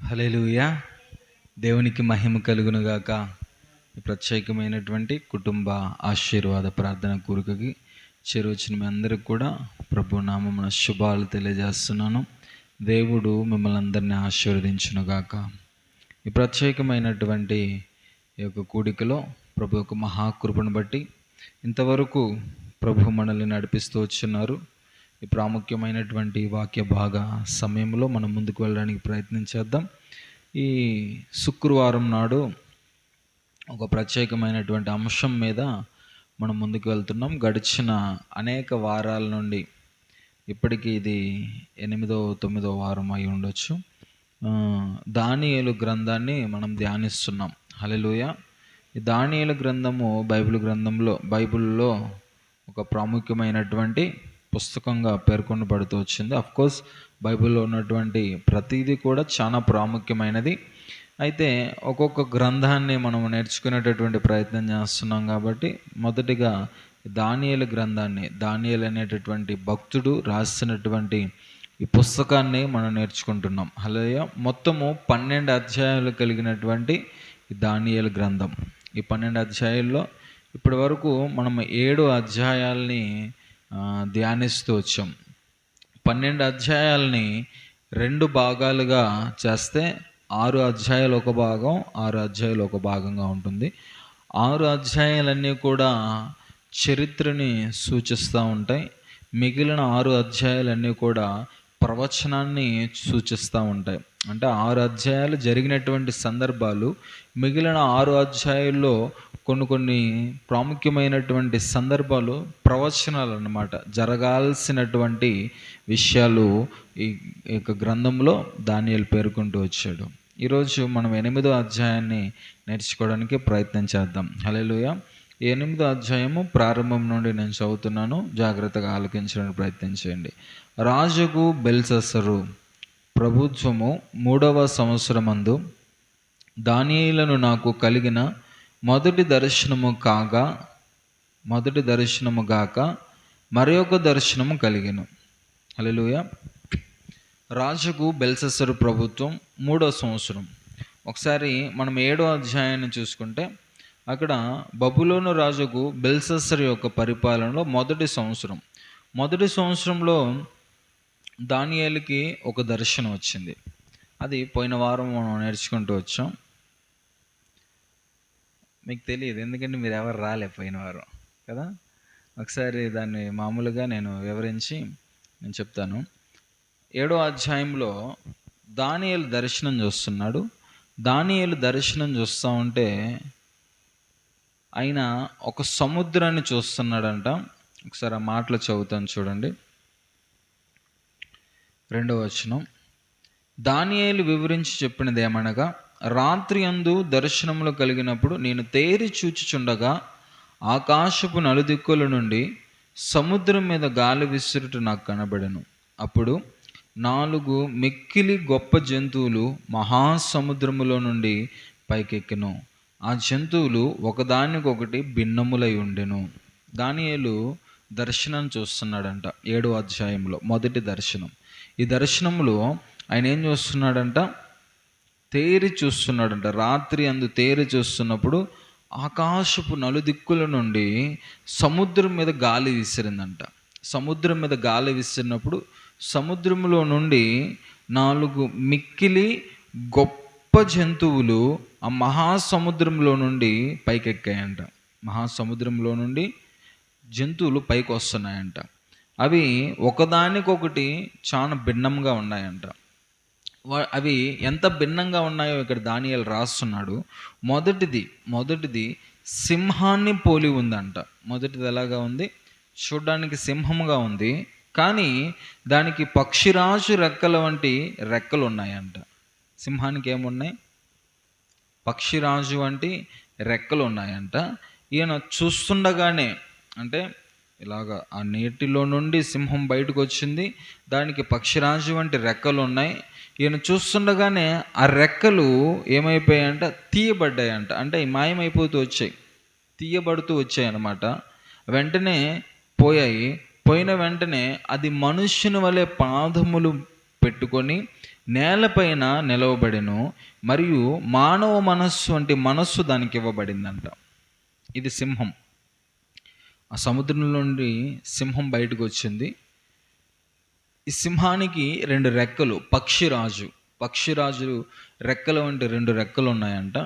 హల్లెలూయా. దేవునికి మహిమ కలుగునుగాక. ఈ ప్రత్యేకమైనటువంటి కుటుంబ ఆశీర్వాద ప్రార్థన కూరుకకి చేరువచ్చిన మీ అందరికి కూడా ప్రభు నామమున శుభాలు తెలియజేస్తున్నాను. దేవుడు మిమ్మల్ని అందరినీ ఆశీర్వదించునుగాక. ఈ ప్రత్యేకమైనటువంటి ఈ యొక్క కూడికలో ప్రభు యొక్క మహాకృపను బట్టి ఇంతవరకు ప్రభు మనల్ని నడిపిస్తూ వచ్చున్నారు. ఈ ప్రాముఖ్యమైనటువంటి వాక్య భాగ సమయంలో మనం ముందుకు వెళ్ళడానికి ప్రయత్నం చేద్దాం. ఈ శుక్రవారం నాడు ఒక ప్రత్యేకమైనటువంటి అంశం మీద మనం ముందుకు వెళ్తున్నాం. గడిచిన అనేక వారాల నుండి ఇప్పటికీ ఇది 8వ 9వ వారం అయి ఉండొచ్చు. దానియేలు గ్రంథాన్ని మనం ధ్యానిస్తున్నాం. హల్లెలూయా. ఈ దానియేలు గ్రంథము బైబిల్లో ఒక ప్రాముఖ్యమైనటువంటి పుస్తకంగా పేర్కొనబడుతూ వచ్చింది. అఫ్కోర్స్ బైబిల్లో ఉన్నటువంటి ప్రతిదీ కూడా చాలా ప్రాముఖ్యమైనది. అయితే ఒక్కొక్క గ్రంథాన్ని మనం నేర్చుకునేటటువంటి ప్రయత్నం చేస్తున్నాం కాబట్టి మొదటిగా దానియేలు గ్రంథాన్ని, దానియేలు అనేటటువంటి భక్తుడు రాసినటువంటి ఈ పుస్తకాన్ని మనం నేర్చుకుంటున్నాం. హల్లెలూయా. మొత్తము 12 అధ్యాయాలు కలిగినటువంటి ఈ దానియేలు గ్రంథం. ఈ 12 అధ్యాయాల్లో ఇప్పటి వరకు మనం 7 అధ్యాయాల్ని ధ్యానిస్తూ వచ్చాం. 12 అధ్యాయాలని 2 భాగాలుగా చేస్తే 6 అధ్యాయాలు ఒక భాగం, 6 అధ్యాయాలు ఒక భాగంగా ఉంటుంది. 6 అధ్యాయాలన్నీ కూడా చరిత్రని సూచిస్తూ ఉంటాయి. మిగిలిన 6 అధ్యాయాలన్నీ కూడా ప్రవచనాన్ని సూచిస్తూ ఉంటాయి. అంటే 6 అధ్యాయాలు జరిగినటువంటి సందర్భాలు, మిగిలిన 6 అధ్యాయాల్లో కొన్ని ప్రాముఖ్యమైనటువంటి సందర్భాలు ప్రవచనాలు అన్నమాట. జరగాల్సినటువంటి విషయాలు ఈ యొక్క గ్రంథంలో దానియేలు పేర్కొంటూ వచ్చాడు. ఈరోజు మనం 8వ అధ్యాయాన్ని నేర్చుకోవడానికి ప్రయత్నం చేద్దాం. హల్లెలూయా. 8వ అధ్యాయము ప్రారంభం నుండి నేను చదువుతున్నాను, జాగ్రత్తగా ఆలకించడానికి ప్రయత్నం చేయండి. రాజుకు బెల్షస్సరు ప్రభుత్వము 3వ సంవత్సరమందు దానియేలును నాకు కలిగిన మొదటి దర్శనము గాక మరొక దర్శనము కలిగెను. హల్లెలూయా. రాజుకు బెల్షస్సరు ప్రభుత్వం 3వ సంవత్సరం. ఒకసారి మనం 7వ అధ్యాయాన్ని చూసుకుంటే అక్కడ బబులోను రాజుకు బెల్షస్సరు యొక్క పరిపాలనలో మొదటి సంవత్సరంలో దానియేలుకి ఒక దర్శనం వచ్చింది. అది పోయిన వారం మనం నేర్చుకుంటూ వచ్చాం. మీకు తెలియదు, ఎందుకంటే మీరు ఎవరు రాలే పోయిన వారం కదా. ఒకసారి దాన్ని మామూలుగా నేను వివరించి నేను చెప్తాను. 7వ అధ్యాయంలో దానియేలు దర్శనం చూస్తున్నాడు. దానియేలు దర్శనం చూస్తూ ఉంటే ఆయన ఒక సముద్రాన్ని చూస్తున్నాడంట. ఒకసారి ఆ మాటలు చదువుతాను చూడండి. 2వ వచనం. దానియేలు వివరించి చెప్పినది ఏమనగా, రాత్రి యందు దర్శనములు కలిగినప్పుడు నేను తేరి చూచుచుండగా ఆకాశపు నలుదిక్కుల నుండి సముద్రం మీద గాలి విసురుట నాకు కనబడెను. అప్పుడు 4 మిక్కిలి గొప్ప జంతువులు మహాసముద్రములో నుండి పైకెక్కెను. ఆ జంతువులు ఒకదానికొకటి భిన్నములై ఉండెను. దానియేలు దర్శనం చూస్తున్నాడంట. 7వ అధ్యాయంలో మొదటి దర్శనం. ఈ దర్శనంలో ఆయన ఏం చూస్తున్నాడంట? తేరి చూస్తున్నాడంట. రాత్రి అందు తేరి చూస్తున్నప్పుడు ఆకాశపు నలుదిక్కుల నుండి సముద్రం మీద గాలి విసిరిందంట. సముద్రం మీద గాలి విసిరినప్పుడు సముద్రంలో నుండి 4 మిక్కిలి గొప్ప జంతువులు ఆ మహాసముద్రంలో నుండి పైకెక్కాయంట. మహాసముద్రంలో నుండి జంతువులు పైకి వస్తున్నాయంట. అవి ఒకదానికొకటి చాలా భిన్నంగా ఉన్నాయంట. అవి ఎంత భిన్నంగా ఉన్నాయో ఇక్కడ దానియేలు రాస్తున్నాడు. మొదటిది సింహాన్ని పోలి ఉందంట. మొదటిది ఎలాగా ఉంది? చూడ్డానికి సింహంగా ఉంది, కానీ దానికి పక్షిరాజు రెక్కల వంటి రెక్కలు ఉన్నాయంట. సింహానికి ఏమున్నాయి? పక్షిరాజు వంటి రెక్కలు ఉన్నాయంట. ఈయన చూస్తుండగానే, అంటే ఇలాగా ఆ నీటిలో నుండి సింహం బయటకు వచ్చింది, దానికి పక్షిరాజు వంటి రెక్కలు ఉన్నాయి. ఈయన చూస్తుండగానే ఆ రెక్కలు ఏమైపోయాయంట? తీయబడ్డాయంట. అంటే మాయమైపోతూ వచ్చాయి, తీయబడుతూ వచ్చాయి అన్నమాట. వెంటనే పోయిన వెంటనే అది మనుష్యుని వలె పాదములు పెట్టుకొని నేలపైన నిలవబడెను, మరియు మానవ మనస్సు వంటి మనస్సు దానికి ఇవ్వబడిందంట. ఇది సింహం. ఆ సముద్రం నుండి సింహం బయటకు వచ్చింది. ఈ సింహానికి 2 రెక్కలు. పక్షిరాజు రెక్కలు వంటి 2 రెక్కలు ఉన్నాయంట.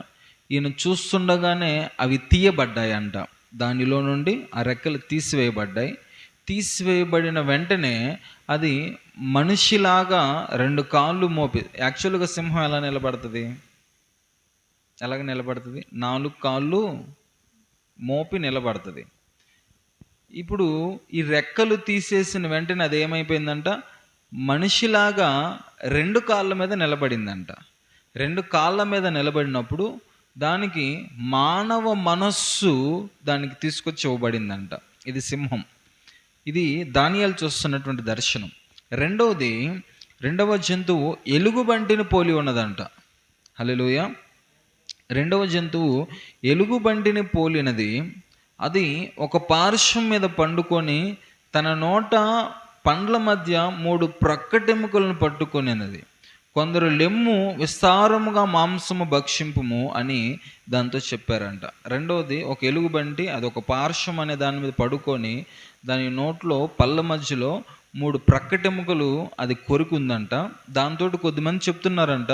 ఈయన చూస్తుండగానే అవి తీయబడ్డాయంట. దానిలో నుండి ఆ రెక్కలు తీసివేయబడ్డాయి. తీసివేయబడిన వెంటనే అది మనిషిలాగా 2 కాళ్ళు మోపి, యాక్చువల్గా సింహం ఎలా నిలబడుతుంది? ఎలాగ నిలబడుతుంది? 4 కాళ్ళు మోపి నిలబడుతుంది. ఇప్పుడు ఈ రెక్కలు తీసేసిన వెంటనే అది ఏమైపోయిందంట? మనిషిలాగా 2 కాళ్ళ మీద నిలబడిందంట. 2 కాళ్ళ మీద నిలబడినప్పుడు దానికి మానవ మనస్సు దానికి తీసుకొచ్చి ఇవ్వబడిందంట. ఇది సింహం. ఇది దానియేలు చూస్తున్నటువంటి దర్శనం. రెండవ జంతువు ఎలుగుబంటిని పోలి ఉన్నదంట. హల్లెలూయా. రెండవ జంతువు ఎలుగుబంటిని పోలినది. అది ఒక పార్శ్వం మీద పండుకొని తన నోట పండ్ల మధ్య 3 ప్రక్కటెముకలను పట్టుకొనినది. కొందరు లెమ్ము విస్తారముగా మాంసము భక్షింపుము అని దాంతో చెప్పారంట. రెండవది ఒక ఎలుగుబంటి, అది ఒక పార్శ్వం అనే దాని మీద పడుకొని దాని నోట్లో పళ్ళ మధ్యలో 3 ప్రక్కటెముకలు అది కొరికుందంట. దాంతో కొద్దిమంది చెప్తున్నారంట,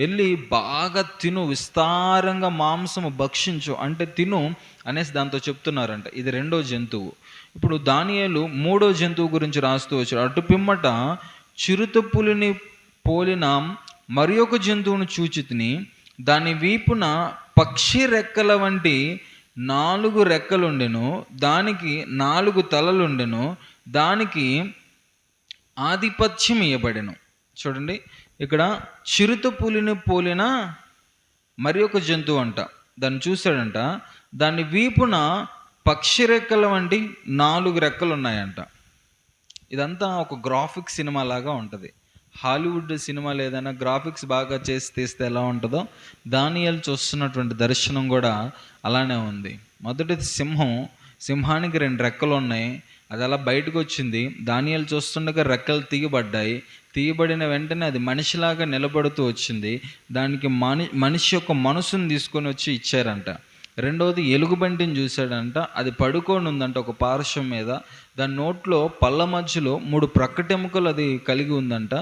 వెళ్ళి బాగా తిను, విస్తారంగా మాంసము భక్షించు అంటే తిను అనేసి దాంతో చెప్తున్నారంట. ఇది 2వ జంతువు. ఇప్పుడు దానియేలు 3వ జంతువు గురించి రాస్తూ వచ్చాడు. అటు పిమ్మట చిరుతపులిని పోలిన మరి ఒక జంతువును చూచితిని. దాని వీపున పక్షి రెక్కల వంటి 4 రెక్కలుండెను. దానికి 4 తలలుండెను. దానికి ఆధిపత్యం ఇవ్వబడెను. చూడండి, ఇక్కడ చిరుతపులిని పోలిన మరి ఒక జంతువు అంట. దాన్ని చూశాడంట. దాని వీపున పక్షి రెక్కల వంటి 4 రెక్కలు ఉన్నాయంట. ఇదంతా ఒక గ్రాఫిక్ సినిమా లాగా ఉంటుంది. హాలీవుడ్ సినిమాలు ఏదైనా గ్రాఫిక్స్ బాగా చేసి తీస్తే ఎలా ఉంటుందో, దానియేలు చూస్తున్నటువంటి దర్శనం కూడా అలానే ఉంది. మొదటిది సింహానికి 2 రెక్కలు ఉన్నాయి. అది అలా బయటకు వచ్చింది. దానియేలు చూస్తుండగా రెక్కలు తీయబడిన వెంటనే అది మనిషిలాగా నిలబడుతూ వచ్చింది. దానికి మనిషి యొక్క మనసును తీసుకొని వచ్చి ఇచ్చారంట. రెండవది ఎలుగుబంటిని చూశాడంట. అది పడుకొని ఉందంట ఒక పార్శ్వం మీద. దాని నోట్లో పళ్ళ మధ్యలో 3 ప్రక్కటెముకలు అది కలిగి ఉందంట.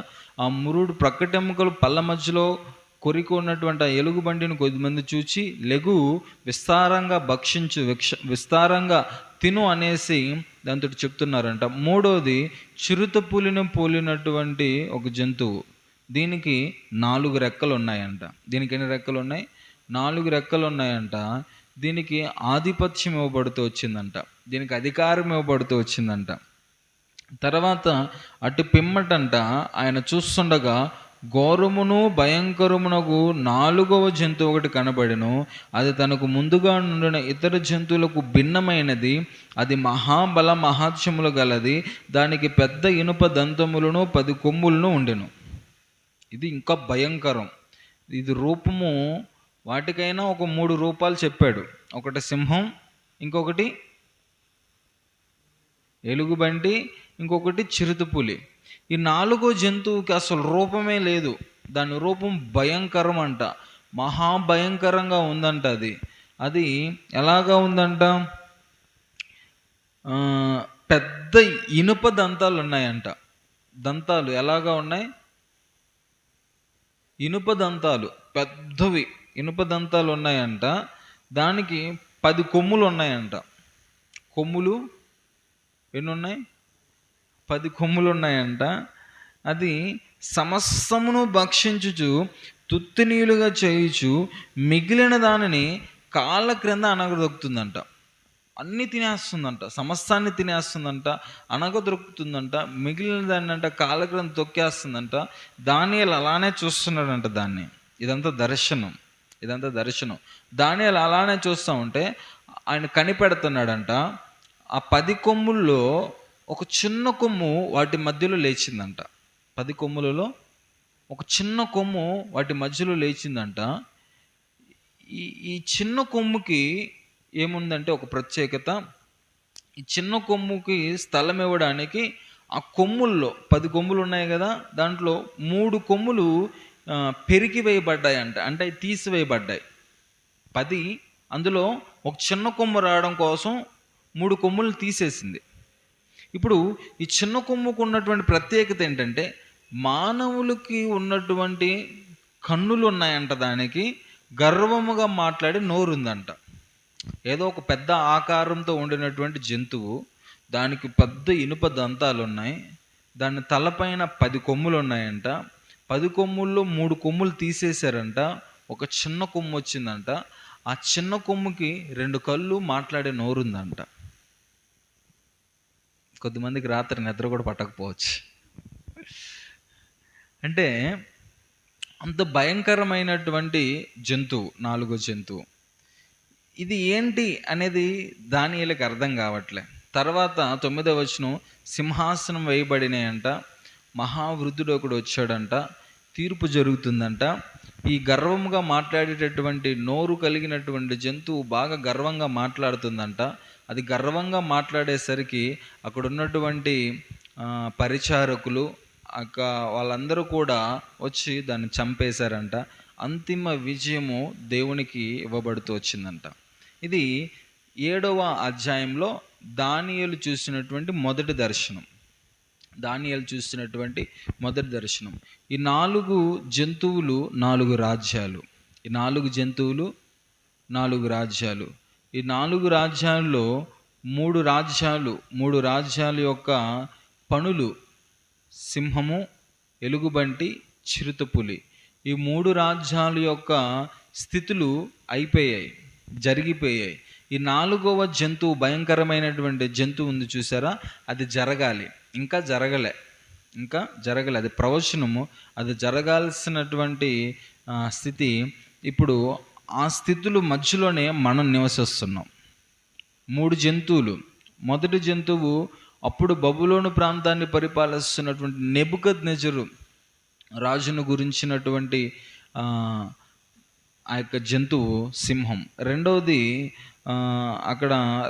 ఆ 3 ప్రక్కటెముకలు పళ్ళ మధ్యలో కొరికి ఉన్నటువంటి ఆ ఎలుగుబంటిని కొద్దిమంది చూచి, లెగు, విస్తారంగా భక్షించు, విస్తారంగా తిను అనేసి దాంతో చెప్తున్నారంట. మూడవది చిరుతపులిని పోలినటువంటి ఒక జంతువు. దీనికి 4 రెక్కలు ఉన్నాయంట. దీనికి ఎన్ని రెక్కలు ఉన్నాయి? 4 రెక్కలు ఉన్నాయంట. దీనికి ఆధిపత్యం ఇవ్వబడుతూ వచ్చిందంట. దీనికి అధికారం ఇవ్వబడుతూ వచ్చిందంట. తర్వాత అటు పిమ్మటంట ఆయన చూస్తుండగా ఘోరమును భయంకరమునకు 4వ జంతువు ఒకటి కనబడెను. అది తనకు ముందుగా నుండిన ఇతర జంతువులకు భిన్నమైనది. అది మహాబల మహాత్యములు గలది. దానికి పెద్ద ఇనుప దంతములను 10 కొమ్ములను ఉండెను. ఇది ఇంకా భయంకరం. ఇది రూపము వాటికైనా ఒక 3 రూపాలు చెప్పాడు. ఒకటి సింహం, ఇంకొకటి ఎలుగుబంటి, ఇంకొకటి చిరుతపులి. ఈ 4వ జంతువుకి అసలు రూపమే లేదు. దాని రూపం భయంకరం అంట. మహాభయంకరంగా ఉందంట. అది ఎలాగా ఉందంట? పెద్ద ఇనుప దంతాలు ఉన్నాయంట. దంతాలు ఎలాగా ఉన్నాయి? ఇనుప దంతాలు, పెద్దవి ఇనుప దంతాలు ఉన్నాయంట. దానికి 10 కొమ్ములు ఉన్నాయంట. కొమ్ములు ఎన్ని ఉన్నాయి? 10 కొమ్ములు ఉన్నాయంట. అది సమస్తమును భక్షించుచు తుత్తినీలుగా చేయుచు మిగిలిన దానిని కాళ్ళ క్రింద అనగదొక్కుతుందంట. అన్నీ తినేస్తుందంట, సమస్తాన్ని తినేస్తుందంట, అనగదొరుకుతుందంట, మిగిలిన దాన్ని అంట కాళ్ళ క్రింద తొక్కేస్తుందంట. దానియేలు అలానే చూస్తున్నాడంట దాన్ని. ఇదంతా దర్శనం. దానియేలు అలానే చూస్తూ ఉంటే ఆయన కనిపెడుతున్నాడంట. ఆ 10 కొమ్ముల్లో ఒక చిన్న కొమ్ము వాటి మధ్యలో లేచిందంట. 10 కొమ్ములలో ఒక చిన్న కొమ్ము వాటి మధ్యలో లేచిందంట. ఈ చిన్న కొమ్ముకి ఏముందంటే ఒక ప్రత్యేకత. ఈ చిన్న కొమ్ముకి స్థలం ఇవ్వడానికి ఆ కొమ్ముల్లో 10 కొమ్ములు ఉన్నాయి కదా, దాంట్లో 3 కొమ్ములు పెరికి వేయబడ్డాయంట, అంటే తీసివేయబడ్డాయి. 10, అందులో ఒక చిన్న కొమ్ము రావడం కోసం 3 కొమ్ములు తీసేసింది. ఇప్పుడు ఈ చిన్న కొమ్ముకు ఉన్నటువంటి ప్రత్యేకత ఏంటంటే, మానవులకి ఉన్నటువంటి కన్నులు ఉన్నాయంట, దానికి గర్వముగా మాట్లాడే నోరుందంట. ఏదో ఒక పెద్ద ఆకారంతో ఉండినటువంటి జంతువు, దానికి పెద్ద ఇనుప దంతాలు ఉన్నాయి, దాని తలపైన 10 కొమ్ములు ఉన్నాయంట. 10 కొమ్ముల్లో 3 కొమ్ములు తీసేశారంట, ఒక చిన్న కొమ్ము వచ్చిందంట. ఆ చిన్న కొమ్ముకి 2 కళ్ళు, మాట్లాడే నోరుందంట. కొద్దిమందికి రాత్రి నిద్ర కూడా పట్టకపోవచ్చు. అంటే అంత భయంకరమైనటువంటి జంతువు, 4వ జంతువు. ఇది ఏంటి అనేది దానియేలుకి అర్థం కావట్లే. తర్వాత 9వ వచనం, సింహాసనం వేయబడినాయంట, మహావృద్ధుడు ఒకడు వచ్చాడంట, తీర్పు జరుగుతుందంట. ఈ గర్వంగా మాట్లాడేటటువంటి నోరు కలిగినటువంటి జంతువు బాగా గర్వంగా మాట్లాడుతుందంట. అది గర్వంగా మాట్లాడేసరికి అక్కడ ఉన్నటువంటి పరిచారకులు వాళ్ళందరూ కూడా వచ్చి దాన్ని చంపేశారంట. అంతిమ విజయము దేవునికి ఇవ్వబడుతూ వచ్చిందంట. ఇది 7వ అధ్యాయంలో దానియేలు చూసినటువంటి మొదటి దర్శనం. ఈ 4 జంతువులు 4 రాజ్యాలు. ఈ 4 జంతువులు 4 రాజ్యాలు. ఈ 4 రాజ్యాల్లో 3 రాజ్యాల యొక్క పనులు సింహము, ఎలుగుబంటి, చిరుతపులి. ఈ 3 రాజ్యాల యొక్క స్థితులు అయిపోయాయి, జరిగిపోయాయి. ఈ 4వ జంతువు, భయంకరమైనటువంటి జంతువు ఉంది చూసారా, అది జరగాలి, ఇంకా జరగలే. అది ప్రవచనము, అది జరగాల్సినటువంటి స్థితి. ఇప్పుడు ఆ స్థితుల మధ్యలోనే మనం నివసిస్తున్నాం. 3 జంతువులు. మొదటి జంతువు అప్పుడు బబులోను ప్రాంతాన్ని పరిపాలిస్తున్నటువంటి నెబుకద్నెజరు రాజును గురించినటువంటి ఆ యొక్క జంతువు సింహం.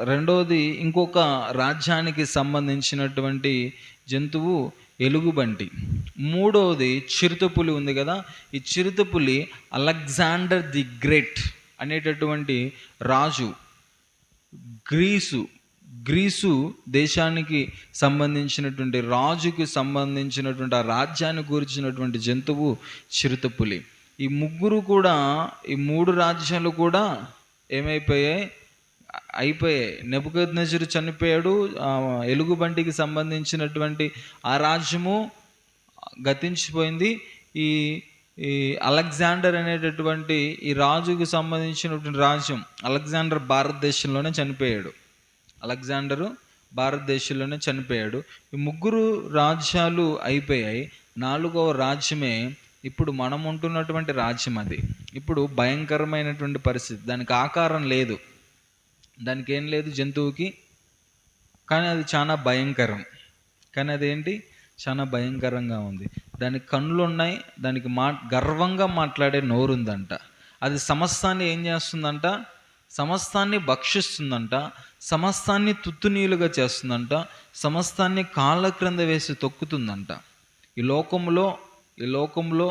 రెండవది ఇంకొక రాజ్యానికి సంబంధించినటువంటి జంతువు ఎలుగుబంటి. 3వది చిరుతపులి ఉంది కదా. ఈ చిరుతపులి అలెగ్జాండర్ ది గ్రేట్ అనేటటువంటి రాజు, గ్రీసు దేశానికి సంబంధించినటువంటి రాజుకి సంబంధించినటువంటి ఆ రాజ్యాన్ని గురించినటువంటి జంతువు చిరుతపులి. ఈ 3 రాజ్యాలు కూడా అయిపోయాయి. నెబుకద్నెజరు చనిపోయాడు. ఎలుగుబంటికి సంబంధించినటువంటి ఆ రాజ్యము గతించిపోయింది. ఈ అలెగ్జాండర్ అనేటటువంటి ఈ రాజుకు సంబంధించినటువంటి రాజ్యం, అలెగ్జాండర్ భారతదేశంలోనే చనిపోయాడు. ఈ 3 రాజ్యాలు అయిపోయాయి. 4వ రాజ్యమే ఇప్పుడు మనం ఉంటున్నటువంటి రాజ్యం. అది ఇప్పుడు భయంకరమైనటువంటి పరిస్థితి. దానికి ఆకారం లేదు, దానికి ఏం లేదు జంతువుకి, కానీ అది చాలా భయంకరం. కానీ అదేంటి, చాలా భయంకరంగా ఉంది. దానికి కన్నులు ఉన్నాయి, దానికి గర్వంగా మాట్లాడే నోరుందంట. అది సమస్తాన్ని ఏం చేస్తుందంట, సమస్తాన్ని భక్షిస్తుందంట, సమస్తాన్ని తుత్తునీలుగా చేస్తుందంట, సమస్తాన్ని కాళ్ళ క్రింద వేసి తొక్కుతుందంట. ఈ లోకంలో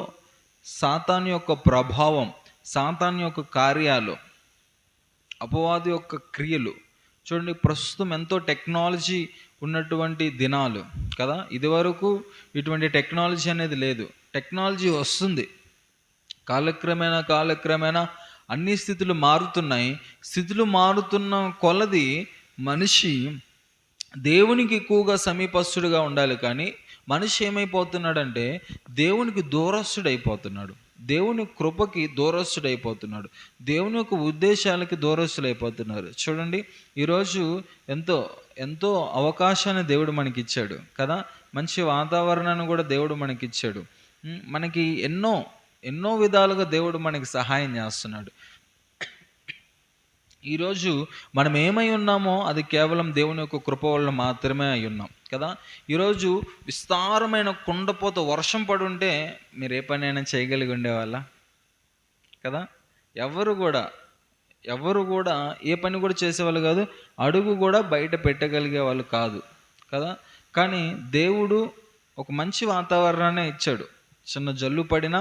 సాతాను యొక్క ప్రభావం, సాతాను యొక్క కార్యాలు, అపవాది యొక్క క్రియలు చూడండి. ప్రస్తుతం ఎంతో టెక్నాలజీ ఉన్నటువంటి దినాలు కదా. ఇదివరకు ఇటువంటి టెక్నాలజీ అనేది లేదు. టెక్నాలజీ వస్తుంది, కాలక్రమేణా అన్ని స్థితులు మారుతున్నాయి. స్థితులు మారుతున్న కొలది మనిషి దేవునికి ఎక్కువగా సమీపస్తుడుగా ఉండాలి. కానీ మనిషి ఏమైపోతున్నాడంటే దేవునికి దూరస్తుడైపోతున్నాడు, దేవుని కృపకి దూరస్తుడైపోతున్నాడు, దేవుని యొక్క ఉద్దేశాలకి దూరస్తులైపోతున్నారు. చూడండి, ఈరోజు ఎంతో అవకాశాన్ని దేవుడు మనకి ఇచ్చాడు కదా. మంచి వాతావరణాన్ని కూడా దేవుడు మనకి ఇచ్చాడు. మనకి ఎన్నో విధాలుగా దేవుడు మనకి సహాయం చేస్తున్నాడు. ఈరోజు మనం ఏమై ఉన్నామో అది కేవలం దేవుని యొక్క కృప వల్ల మాత్రమే అయి ఉన్నాం కదా. ఈరోజు విస్తారమైన కుండపోత వర్షం పడుంటే మీరు ఏ పనైనా చేయగలిగి ఉండేవాళ్ళ కదా. ఎవరు కూడా ఏ పని కూడా చేసేవాళ్ళు కాదు, అడుగు కూడా బయట పెట్టగలిగే వాళ్ళు కాదు కదా. కానీ దేవుడు ఒక మంచి వాతావరణాన్ని ఇచ్చాడు. చిన్న జల్లు పడినా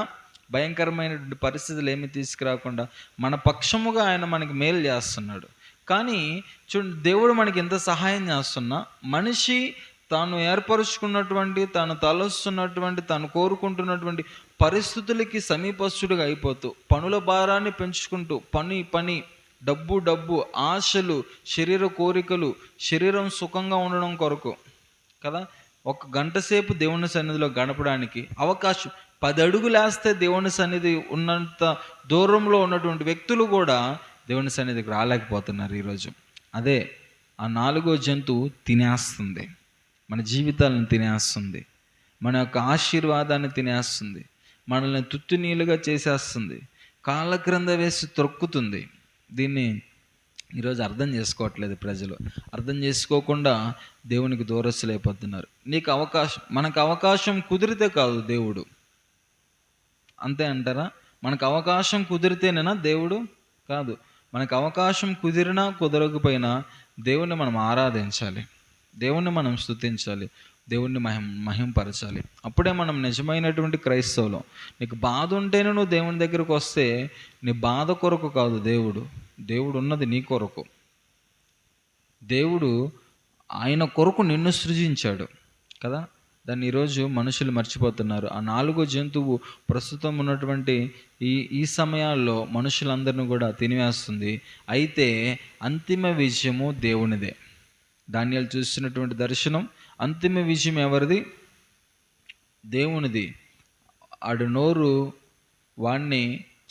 భయంకరమైనటువంటి పరిస్థితులు ఏమీ తీసుకురాకుండా మన పక్షముగా ఆయన మనకి మేలు చేస్తున్నాడు. కానీ చూడండి, దేవుడు మనకి ఎంత సహాయం చేస్తున్నా మనిషి తాను ఏర్పరుచుకున్నటువంటి, తాను తలస్తున్నటువంటి, తాను కోరుకుంటున్నటువంటి పరిస్థితులకి సమీపస్తుడిగా అయిపోతూ పనుల భారాన్ని పెంచుకుంటూ పని డబ్బు ఆశలు, శరీర కోరికలు, శరీరం సుఖంగా ఉండడం కొరకు కదా, ఒక గంట సేపు దేవుని సన్నిధిలో గడపడానికి అవకాశం 10 అడుగులు వేస్తే దేవుని సన్నిధి ఉన్నంత దూరంలో ఉన్నటువంటి వ్యక్తులు కూడా దేవుని సన్నిధికి రాలేకపోతున్నారు ఈరోజు. అదే ఆ 4వ జంతువు తినేస్తుంది, మన జీవితాలను తినేస్తుంది, మన యొక్క ఆశీర్వాదాన్ని తినేస్తుంది, మనల్ని తుత్తునీలుగా చేసేస్తుంది, కాళ్ళ క్రింద వేసి త్రొక్కుతుంది. దీన్ని ఈరోజు అర్థం చేసుకోవట్లేదు ప్రజలు. అర్థం చేసుకోకుండా దేవునికి దూరస్తులైపోతున్నారు. మనకు అవకాశం కుదిరితే కాదు దేవుడు, అంతే అంటారా? మనకు అవకాశం కుదిరితేనేనా దేవుడు? కాదు. మనకు అవకాశం కుదిరినా కుదరకపోయినా దేవుణ్ణి మనం ఆరాధించాలి, దేవుణ్ణి మనం స్తుతించాలి, దేవుణ్ణి మహింపరచాలి. అప్పుడే మనం నిజమైనటువంటి క్రైస్తవులం. నీకు బాధ ఉంటేనే నువ్వు దేవుని దగ్గరకు వస్తే నీ బాధ కొరకు కాదు దేవుడు ఉన్నది నీ కొరకు. దేవుడు ఆయన కొరకు నిన్ను సృజించాడు కదా. దాన్ని ఈరోజు మనుషులు మర్చిపోతున్నారు. ఆ 4వ జంతువు ప్రస్తుతం ఉన్నటువంటి ఈ సమయాల్లో మనుషులందరినీ కూడా తినివేస్తుంది. అయితే అంతిమ విజయము దేవునిదే. దానియేలు చూస్తున్నటువంటి దర్శనం, అంతిమ విజయం ఎవరిది? దేవునిది. ఆడు నోరు వాణ్ణి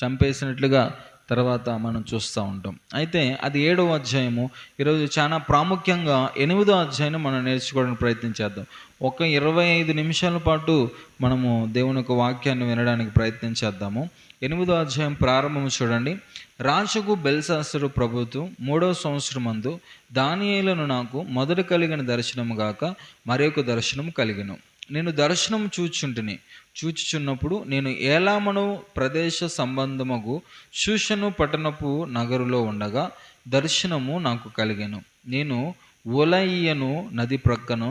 చంపేసినట్లుగా తర్వాత మనం చూస్తూ ఉంటాం. అయితే అది 7వ అధ్యాయము. ఈరోజు చాలా ప్రాముఖ్యంగా 8వ అధ్యాయాన్ని మనం నేర్చుకోవడానికి ప్రయత్నం చేద్దాం. ఒక 25 నిమిషాల పాటు మనము దేవుని యొక్క వాక్యాన్ని వినడానికి ప్రయత్నం చేద్దాము. 8వ అధ్యాయం ప్రారంభం చూడండి. రాజుకు బెల్షస్సరు ప్రభుత్వం 3వ సంవత్సరమందు దానియేలును నాకు మొదట కలిగిన దర్శనము గాక మరొక దర్శనం కలిగెను. నేను దర్శనం చూచుచున్నప్పుడు నేను ఏలామను ప్రదేశ సంబంధముగు షూషను పట్టణపు నగరులో ఉండగా దర్శనము నాకు కలిగెను. నేను ఓలయియను నది ప్రక్కన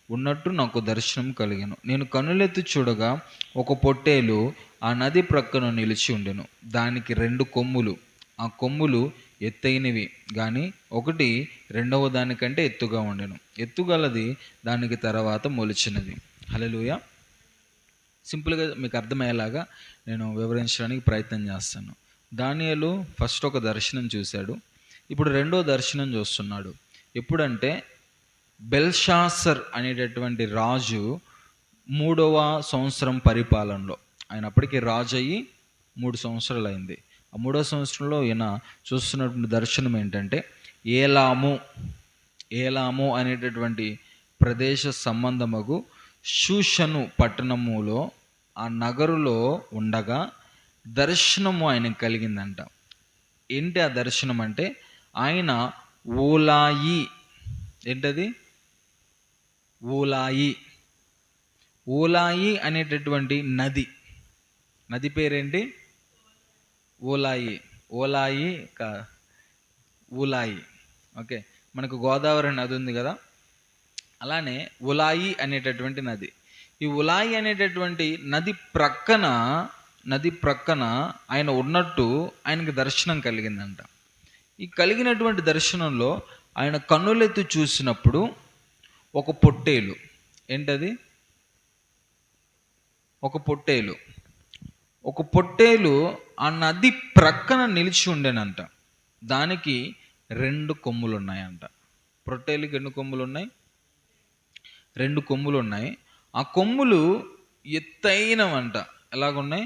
ఉన్నట్టు నాకు దర్శనం కలిగెను. నేను కన్నులెత్తి చూడగా ఒక పొట్టేలు ఆ నది ప్రక్కన నిలిచి ఉండెను. దానికి 2 కొమ్ములు. ఆ కొమ్ములు ఎత్తైనవి కానీ ఒకటి రెండవ దానికంటే ఎత్తుగా ఉండెను. ఎత్తుగలది దానికి తర్వాత మొలిచినది. హల్లెలూయా. సింపుల్గా మీకు అర్థమయ్యేలాగా నేను వివరించడానికి ప్రయత్నం చేస్తాను. దానియేలు ఫస్ట్ ఒక దర్శనం చూశాడు, ఇప్పుడు 2వ దర్శనం చూస్తున్నాడు. ఎప్పుడంటే బెల్షస్సర్ అనేటటువంటి రాజు 3వ సంవత్సరం పరిపాలనలో, ఆయన అప్పటికి రాజు అయ్యి 3 సంవత్సరాలు అయింది. ఆ 3వ సంవత్సరంలో ఈయన చూస్తున్నటువంటి దర్శనం ఏంటంటే ఏలాము అనేటటువంటి ప్రదేశ సంబంధముగు షూషను పట్టణములో ఆ నగరులో ఉండగా దర్శనము ఆయనకు కలిగిందంట. ఏంటి ఆ దర్శనం అంటే, ఆయన ఓలాయి, ఏంటది? ఓలాయి అనేటటువంటి నది పేరేంటి? ఓలాయి ఓకే, మనకు గోదావరి నది ఉంది కదా, అలానే ఉలాయి అనేటటువంటి నది. ఈ ఉలాయి అనేటటువంటి నది ప్రక్కన ఆయన ఉన్నట్టు ఆయనకి దర్శనం కలిగిందంట. ఈ కలిగినటువంటి దర్శనంలో ఆయన కన్నులెత్తి చూసినప్పుడు ఒక పొట్టేలు, ఏంటది? ఒక పొట్టేలు ఆ నది ప్రక్కన నిలిచి ఉండేనంట. దానికి 2 కొమ్ములు ఉన్నాయంట. పొట్టేలుకి ఎన్ని కొమ్ములు ఉన్నాయి? 2 కొమ్ములు ఉన్నాయి. ఆ కొమ్ములు ఎత్తైనవంట. ఎలాగున్నాయి?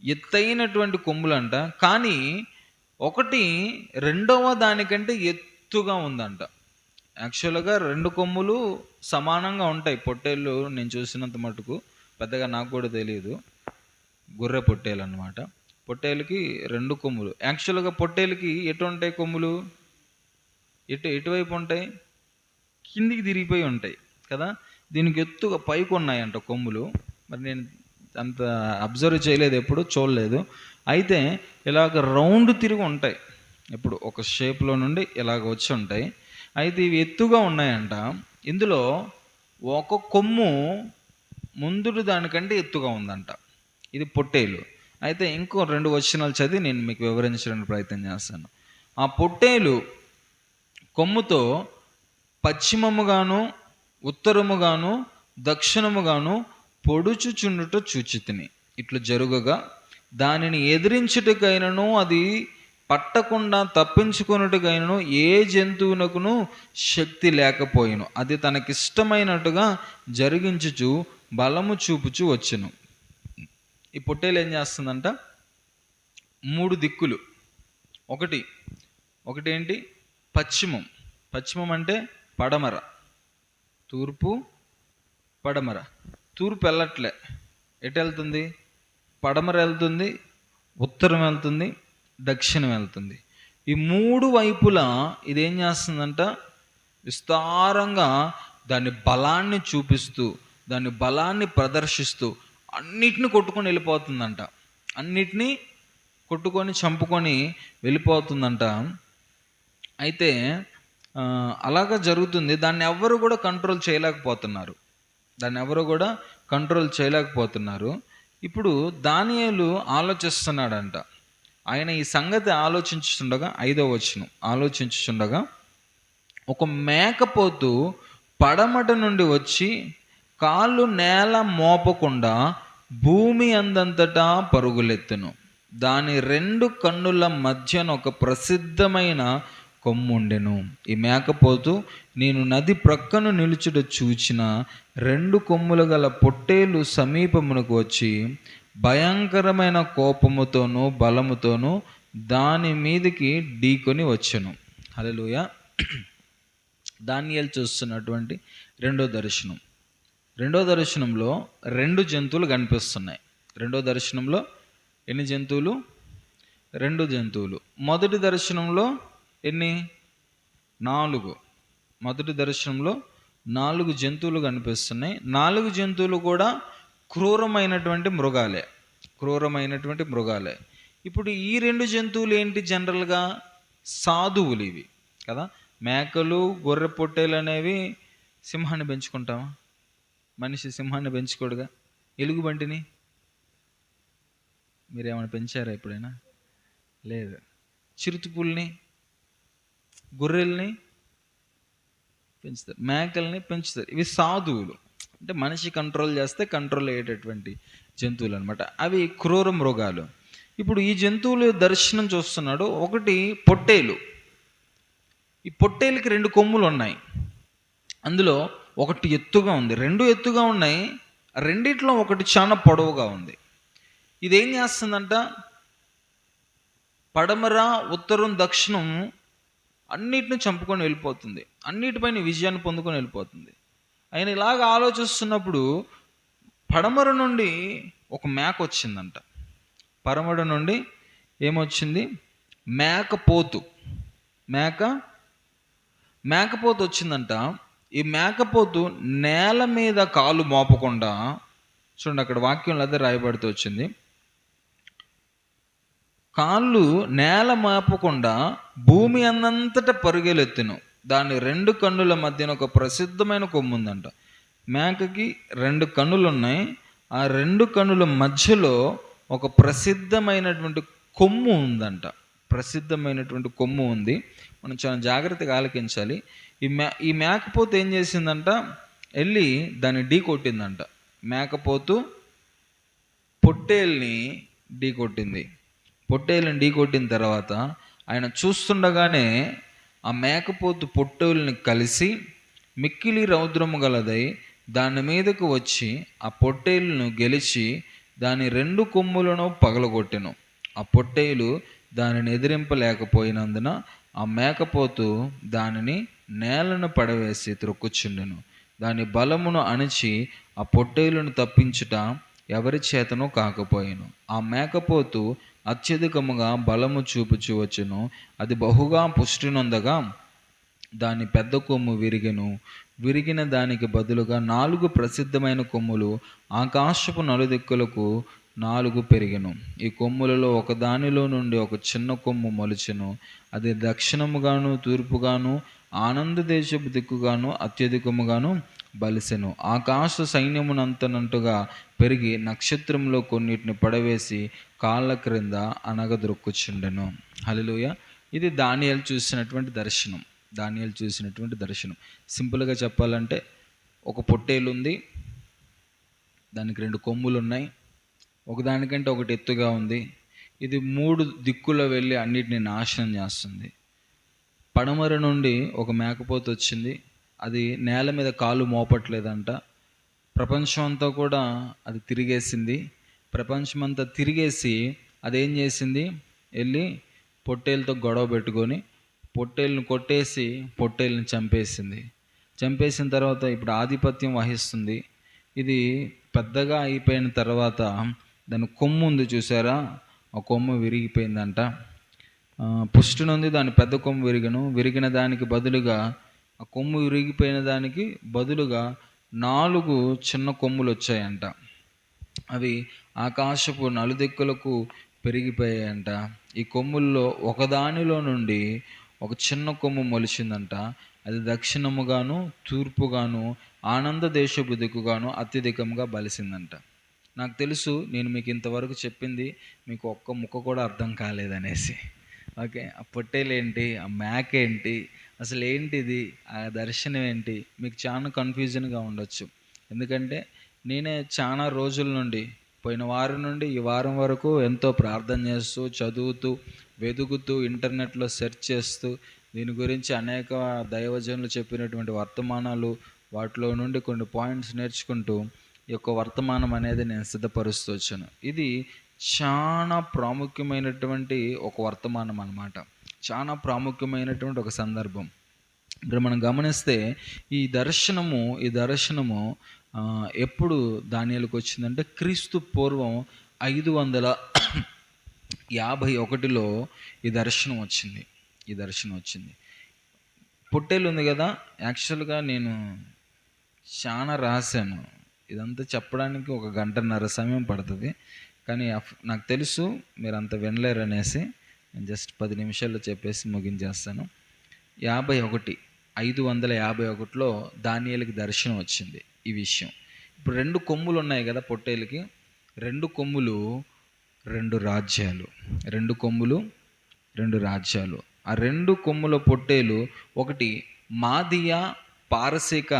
ఎత్తైనటువంటి కొమ్ములంట. కానీ ఒకటి రెండవ దానికంటే ఎత్తుగా ఉందంట. యాక్చువల్గా 2 కొమ్ములు సమానంగా ఉంటాయి. పొట్టేళ్ళు నేను చూసినంత మటుకు, పెద్దగా నాకు కూడా తెలియదు, గొర్రె పొట్టేలు అన్నమాట. పొట్టేలుకి 2 కొమ్ములు. యాక్చువల్గా పొట్టేలుకి ఎటు ఉంటాయి కొమ్ములు? ఎటువైపు ఉంటాయి? కిందికి తిరిగిపోయి ఉంటాయి కదా. దీనికి ఎత్తుగా పైకి ఉన్నాయంట కొమ్ములు. మరి నేను అంత అబ్జర్వ్ చేయలేదు, ఎప్పుడు చూడలేదు. అయితే ఇలాగ రౌండ్ తిరిగి ఉంటాయి, ఇప్పుడు ఒక షేప్లో నుండి ఇలాగ వచ్చి ఉంటాయి. అయితే ఇవి ఎత్తుగా ఉన్నాయంట. ఇందులో ఒక కొమ్ము ముందుడు దానికంటే ఎత్తుగా ఉందంట. ఇది పొట్టేలు. అయితే ఇంకో 2 వచనాలు చదివి నేను మీకు వివరించడానికి ప్రయత్నం చేస్తాను. ఆ పొట్టేలు కొమ్ముతో పశ్చిమముగాను ఉత్తరముగాను దక్షిణముగాను పొడుచుచుండుట చూచితిని. ఇట్లు జరుగుగా దానిని ఎదిరించుటకైనను అది పట్టకుండా తప్పించుకొనుటకైనను ఏ జంతువునకును శక్తి లేకపోయిను. అది తనకిష్టమైనట్టుగా జరిగించుచు బలము చూపుచు వచ్చును. ఈ పొట్టేలు ఏం చేస్తుందంట? 3 దిక్కులు. ఒకటి ఏంటి? పశ్చిమం. పశ్చిమం అంటే పడమర. తూర్పు, పడమర. తూర్పు వెళ్ళట్లే. ఎటు వెళ్తుంది? పడమర వెళ్తుంది, ఉత్తరం వెళ్తుంది, దక్షిణం వెళ్తుంది. ఈ 3 వైపులా ఇదేం చేస్తుందంట? విస్తారంగా దాని బలాన్ని చూపిస్తూ, దాని బలాన్ని ప్రదర్శిస్తూ అన్నిటిని కొట్టుకొని వెళ్ళిపోతుందంట. అన్నిటినీ కొట్టుకొని చంపుకొని వెళ్ళిపోతుందంట. అయితే అలాగా జరుగుతుంది. దాన్ని ఎవ్వరు కూడా కంట్రోల్ చేయలేకపోతున్నారు. ఇప్పుడు దానియేలు ఆలోచిస్తున్నాడంట. ఆయన ఈ సంగతి ఆలోచించుచుండగా, 5వ వచనం, ఆలోచించుచుండగా ఒక మేకపోతు పడమట నుండి వచ్చి కాళ్ళు నేల మోపకుండా భూమి అందంతటా పరుగులెత్తును. దాని 2 కన్నుల మధ్యన ఒక ప్రసిద్ధమైన కొమ్ముండెను. ఈ మేకపోతు నేను నది ప్రక్కను నిలుచుట చూచిన 2 కొమ్ములు గల పొట్టేలు సమీపమునకు వచ్చి భయంకరమైన కోపముతోనూ బలముతోనూ దాని మీదకి ఢీకొని వచ్చెను. హల్లెలూయా. దానియేలు చూస్తున్నటువంటి రెండో దర్శనంలో 2 జంతువులు కనిపిస్తున్నాయి. రెండో దర్శనంలో ఎన్ని జంతువులు? 2 జంతువులు. మొదటి దర్శనంలో ఎన్ని? 4. మొదటి దర్శనంలో 4 జంతువులు కనిపిస్తున్నాయి. 4 జంతువులు కూడా క్రూరమైనటువంటి మృగాలే. ఇప్పుడు ఈ 2 జంతువులు ఏంటి? జనరల్గా సాధువులు ఇవి కదా. మేకలు, గొర్రె పొట్టేలు అనేవి సింహాన్ని పెంచుకుంటామా? మనిషి సింహాన్ని పెంచుకోడుగా. ఎలుగుబంటిని మీరేమైనా పెంచారా ఎప్పుడైనా? లేదు. చిరుతపుల్ని, గొర్రెల్ని పెంచుతారు, మేకల్ని పెంచుతారు. ఇవి సాధువులు, అంటే మనిషి కంట్రోల్ చేస్తే కంట్రోల్ అయ్యేటటువంటి జంతువులు అనమాట. అవి క్రూర మృగాలు. ఇప్పుడు ఈ జంతువులు దర్శనం చూస్తున్నాడు. ఒకటి పొట్టేలు. ఈ పొట్టేలుకి 2 కొమ్ములు ఉన్నాయి. అందులో ఒకటి ఎత్తుగా ఉంది, 2 ఎత్తుగా ఉన్నాయి. రెండిట్లో ఒకటి చాలా పొడవుగా ఉంది. ఇదేం చేస్తుందంట? పడమర, ఉత్తరం, దక్షిణం అన్నిటిని చంపుకొని వెళ్ళిపోతుంది. అన్నిటిపైన విజయాన్ని పొందుకొని వెళ్ళిపోతుంది. ఆయన ఇలాగ ఆలోచిస్తున్నప్పుడు పడమర నుండి ఒక మేక వచ్చిందంట. పడమర నుండి ఏమొచ్చింది? మేకపోతు వచ్చిందంట. ఈ మేకపోతు నేల మీద కాలు మోపకుండా, చూడండి అక్కడ వాక్యంలో అదే రాయబడుతూ వచ్చింది, కాళ్ళు నేల మోపకుండా భూమి అన్నంతటా పరుగెలెత్తును. దాని 2 కన్నుల మధ్యన ఒక ప్రసిద్ధమైన కొమ్ము ఉందంట. మేకకి 2 కన్నులు ఉన్నాయి. ఆ 2 కన్నుల మధ్యలో ఒక ప్రసిద్ధమైనటువంటి కొమ్ము ఉందంట. ప్రసిద్ధమైనటువంటి కొమ్ము ఉంది. మనం చాలా జాగ్రత్తగా ఆలకించాలి. ఈ మేకపోతు ఏం చేసిందంట? వెళ్ళి దాన్ని ఢీ కొట్టిందంట. మేకపోతు పొట్టేల్ని ఢీ కొట్టిన తర్వాత ఆయన చూస్తుండగానే ఆ మేకపోతు పొట్టేలుని కలిసి మిక్కిలి రౌద్రము గలదై దాని మీదకు వచ్చి ఆ పొట్టేలును గెలిచి దాని 2 కొమ్ములను పగలగొట్టెను. ఆ పొట్టేలు దానిని ఎదిరింపలేకపోయినందున ఆ మేకపోతు దానిని నేలను పడవేసి త్రొక్కుచుండెను. దాని బలమును అణిచి ఆ పొట్టేలును తప్పించుట ఎవరి చేతనూ కాకపోయెను. ఆ మేకపోతు అత్యధికముగా బలము చూపుచూ వచ్చెను. అది బహుగా పుష్టి నొందగా దాని పెద్ద కొమ్ము విరిగిన దానికి బదులుగా 4 ప్రసిద్ధమైన కొమ్ములు ఆకాశపు నలుదిక్కులకు 4 పెరిగెను. ఈ కొమ్ములలో ఒక దానిలో నుండి ఒక చిన్న కొమ్ము మొలిచెను. అది దక్షిణముగాను తూర్పుగాను ఆనంద దేశపు దిక్కుగాను అత్యధికముగాను బలిసెను. ఆకాశ సైన్యమునంతనంటుగా పెరిగి నక్షత్రంలో కొన్నిటిని పడవేసి కాళ్ళ క్రింద అనగదొరుకుచుండెను. హల్లెలూయా. ఇది దానియేలు చూసినటువంటి దర్శనం. సింపుల్గా చెప్పాలంటే ఒక పొట్టేలు ఉంది, దానికి 2 కొమ్ములు ఉన్నాయి, ఒకదానికంటే ఒకటి ఎత్తుగా ఉంది. ఇది 3 దిక్కుల్లో వెళ్ళి అన్నిటిని నాశనం చేస్తుంది. పడమర నుండి ఒక మేకపోతు వచ్చింది, అది నేల మీద కాలు మోపట్లేదంట. ప్రపంచం అంతా కూడా అది తిరిగేసింది. ప్రపంచమంతా తిరిగేసి అదేం చేసింది, వెళ్ళి పొట్టేలుతో గొడవ పెట్టుకొని పొట్టేలుని కొట్టేసి పొట్టేలుని చంపేసిన తర్వాత ఇప్పుడు ఆధిపత్యం వహిస్తుంది. ఇది పెద్దగా అయిపోయిన తర్వాత దాని కొమ్ము ఉంది చూసారా, ఆ కొమ్ము విరిగిపోయిందంట. పుష్టినుంది, దాని పెద్ద కొమ్ము విరిగిన దానికి బదులుగా, ఆ కొమ్ము విరిగిపోయిన దానికి బదులుగా 4 చిన్న కొమ్ములు వచ్చాయంట. అవి ఆకాశపు నలుదిక్కులకు పెరిగిపోయాయంట. ఈ కొమ్ముల్లో ఒకదానిలో నుండి ఒక చిన్న కొమ్ము మొలిచిందంట. అది దక్షిణముగాను తూర్పుగాను ఆనంద దేశపు దిక్కుగాను అత్యధికంగా బలిసిందంట. నాకు తెలుసు, నేను మీకు ఇంతవరకు చెప్పింది మీకు ఒక్క ముక్క కూడా అర్థం కాలేదనేసి. ఓకే, ఆ పొట్టేలు ఏంటి, ఆ మేక ఏంటి, అసలు ఏంటిది, ఆ దర్శనం ఏంటి, మీకు చాలా కన్ఫ్యూజన్గా ఉండొచ్చు. ఎందుకంటే నేనే చాలా రోజుల నుండి, పోయిన వారం నుండి ఈ వారం వరకు ఎంతో ప్రార్థన చేస్తూ, చదువుతూ, వెతుకుతూ, ఇంటర్నెట్లో సెర్చ్ చేస్తూ, దీని గురించి అనేక దైవజనులు చెప్పినటువంటి వర్తమానాలు, వాటిలో నుండి కొన్ని పాయింట్స్ నేర్చుకుంటూ ఈ యొక్క వర్తమానం అనేది నేను సిద్ధపరుస్తూ వచ్చాను. ఇది చాలా ప్రాముఖ్యమైనటువంటి ఒక వర్తమానం అన్నమాట. చాలా ప్రాముఖ్యమైనటువంటి ఒక సందర్భం. ఇప్పుడు మనం గమనిస్తే ఈ దర్శనము ఎప్పుడు దానియేలుకు వచ్చిందంటే క్రీస్తు పూర్వం 551లో ఈ దర్శనం వచ్చింది. పొట్టేలు ఉంది కదా, యాక్చువల్గా నేను చాలా రాశాను. ఇదంతా చెప్పడానికి 1 గంటన్నర సమయం పడుతుంది. కానీ నాకు తెలుసు మీరు అంత వినలేరు అనేసి నేను జస్ట్ 10 నిమిషాల్లో చెప్పేసి ముగించేస్తాను. 551లో దానియేలుకి దర్శనం వచ్చింది ఈ విషయం. ఇప్పుడు 2 కొమ్ములు ఉన్నాయి కదా పొట్టేలుకి, 2 కొమ్ములు 2 రాజ్యాలు. 2 కొమ్ములు 2 రాజ్యాలు. ఆ 2 కొమ్ముల పొట్టేలు ఒకటి మాదియా పారసీక